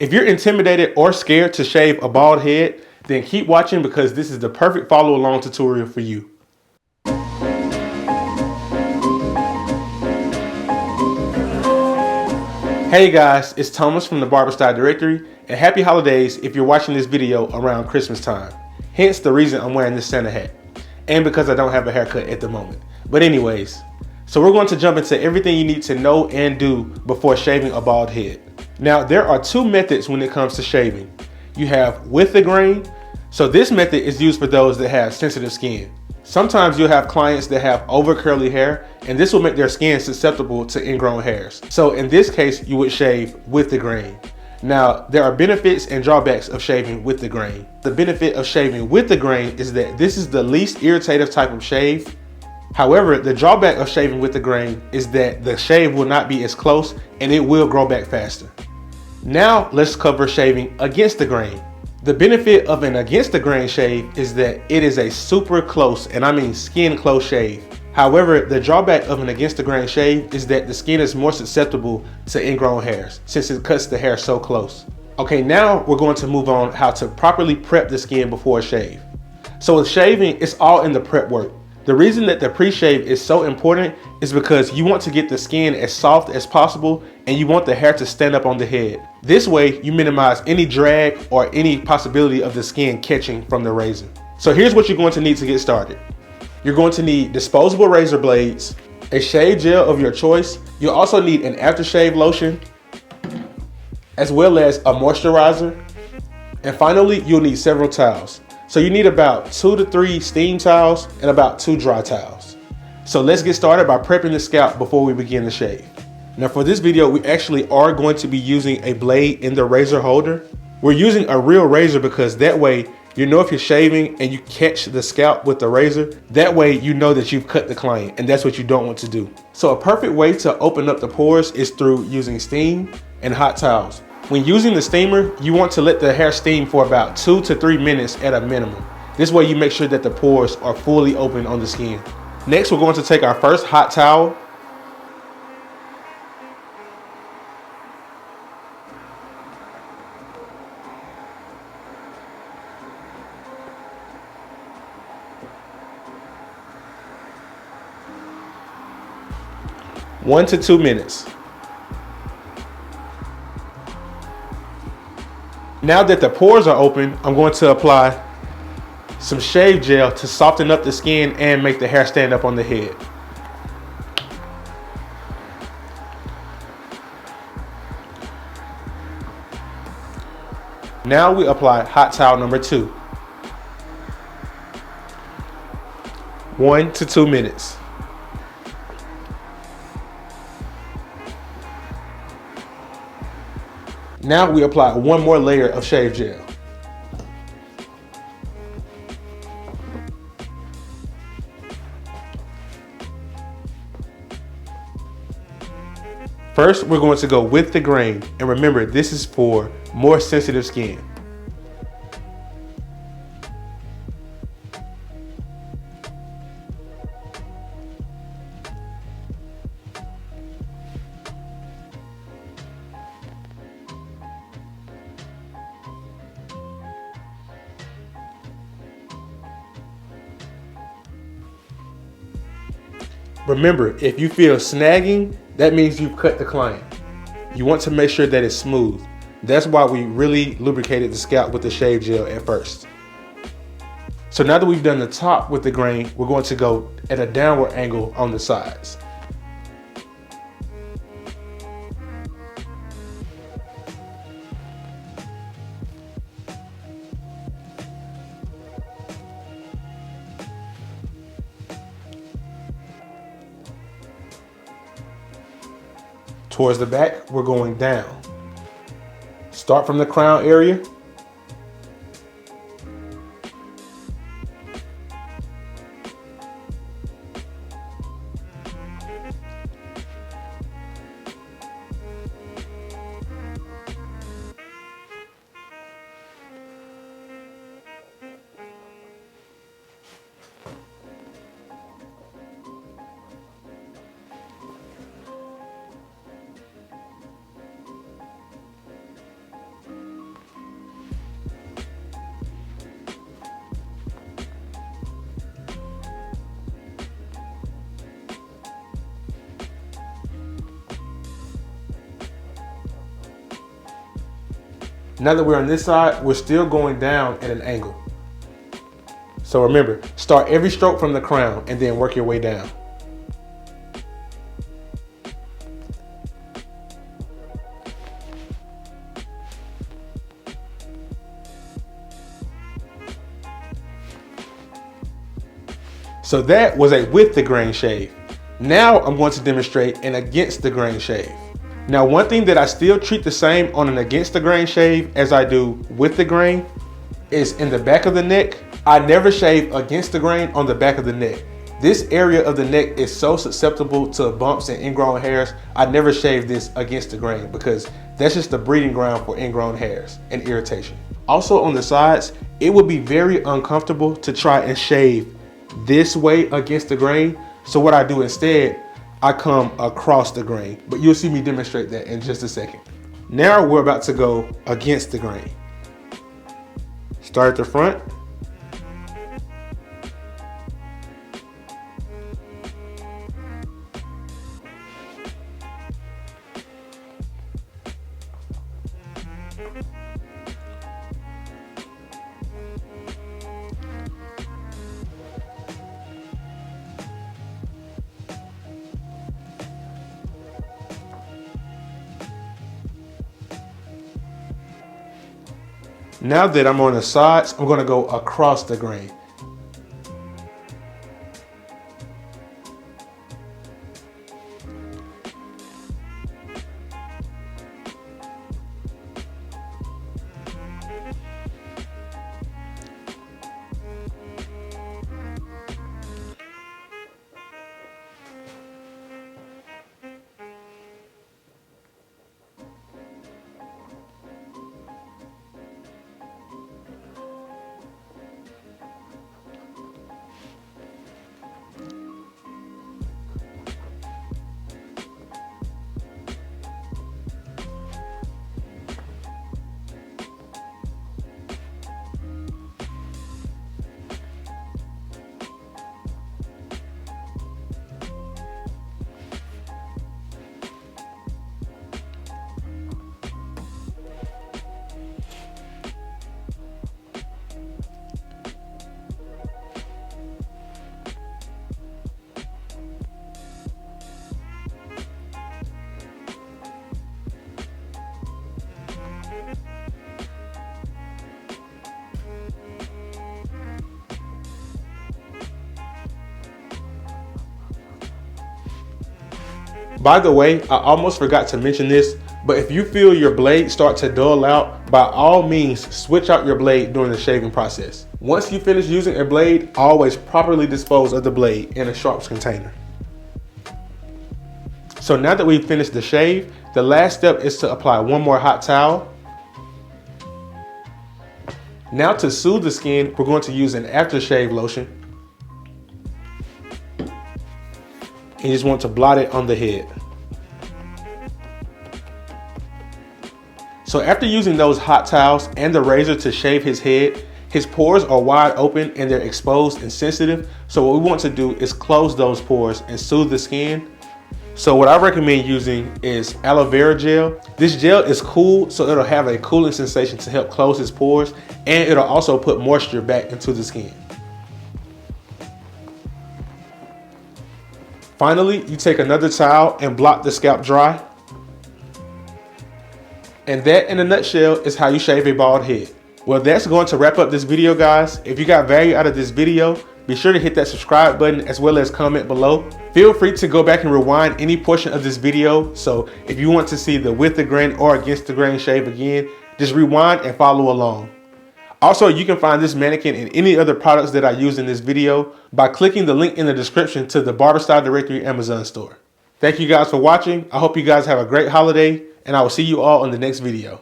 If you're intimidated or scared to shave a bald head, then keep watching because this is the perfect follow along tutorial for you. Hey guys, it's Thomas from the Barber Style Directory, and happy holidays if you're watching this video around Christmas time. Hence the reason I'm wearing this Santa hat, and because I don't have a haircut at the moment. But anyways, so we're going to jump into everything you need to know and do before shaving a bald head. Now there are two methods when it comes to shaving. You have with the grain, so this method is used for those that have sensitive skin. Sometimes you'll have clients that have over curly hair, and this will make their skin susceptible to ingrown hairs. So in this case, you would shave with the grain. Now, there are benefits and drawbacks of shaving with the grain. The benefit of shaving with the grain is that this is the least irritative type of shave. However, the drawback of shaving with the grain is that the shave will not be as close and it will grow back faster. Now, let's cover shaving against the grain. The benefit of an against the grain shave is that it is a super close, and I mean skin close shave. However, the drawback of an against the grain shave is that the skin is more susceptible to ingrown hairs since it cuts the hair so close. Okay, now we're going to move on how to properly prep the skin before a shave. So with shaving, it's all in the prep work. The reason that the pre-shave is so important is because you want to get the skin as soft as possible and you want the hair to stand up on the head. This way you minimize any drag or any possibility of the skin catching from the razor. So here's what you're going to need to get started. You're going to need disposable razor blades, a shave gel of your choice. You'll also need an aftershave lotion, as well as a moisturizer. And finally, you'll need several towels. So you need about 2 to 3 steam towels and about 2 dry towels. So let's get started by prepping the scalp before we begin the shave. Now for this video, we actually are going to be using a blade in the razor holder. We're using a real razor because that way you know if you're shaving and you catch the scalp with the razor, that way you know that you've cut the client, and that's what you don't want to do. So a perfect way to open up the pores is through using steam and hot towels. When using the steamer, you want to let the hair steam for about 2 to 3 minutes at a minimum. This way you make sure that the pores are fully open on the skin. Next, we're going to take our first hot towel. One to 2 minutes. Now that the pores are open, I'm going to apply some shave gel to soften up the skin and make the hair stand up on the head. Now we apply hot towel number 2. 1 to 2 minutes. Now we apply one more layer of shave gel. First, we're going to go with the grain, and remember, this is for more sensitive skin. Remember, if you feel snagging, that means you've cut the client. You want to make sure that it's smooth. That's why we really lubricated the scalp with the shave gel at first. So now that we've done the top with the grain, we're going to go at a downward angle on the sides. Towards the back, we're going down. Start from the crown area. Now that we're on this side, we're still going down at an angle. So remember, start every stroke from the crown and then work your way down. So that was a with the grain shave. Now I'm going to demonstrate an against the grain shave. Now, one thing that I still treat the same on an against the grain shave as I do with the grain is in the back of the neck. I never shave against the grain on the back of the neck. This area of the neck is so susceptible to bumps and ingrown hairs. I never shave this against the grain because that's just the breeding ground for ingrown hairs and irritation. Also on the sides, it would be very uncomfortable to try and shave this way against the grain. So what I do instead, I come across the grain, but you'll see me demonstrate that in just a second. Now we're about to go against the grain. Start at the front. Now that I'm on the sides, I'm going to go across the grain. By the way, I almost forgot to mention this, but if you feel your blade start to dull out, by all means switch out your blade during the shaving process. Once you finish using a blade, always properly dispose of the blade in a sharps container. So now that we've finished the shave, the last step is to apply one more hot towel. Now to soothe the skin, we're going to use an aftershave lotion. And you just want to blot it on the head. So after using those hot towels and the razor to shave his head, his pores are wide open and they're exposed and sensitive. So what we want to do is close those pores and soothe the skin. So what I recommend using is aloe vera gel. This gel is cool, so it'll have a cooling sensation to help close his pores, and it'll also put moisture back into the skin. Finally, you take another towel and blot the scalp dry. And that, in a nutshell, is how you shave a bald head. Well, that's going to wrap up this video, guys. If you got value out of this video, be sure to hit that subscribe button as well as comment below. Feel free to go back and rewind any portion of this video. So if you want to see the with the grain or against the grain shave again, just rewind and follow along. Also, you can find this mannequin and any other products that I use in this video by clicking the link in the description to the Barber Style Directory Amazon store. Thank you guys for watching. I hope you guys have a great holiday, and I will see you all in the next video.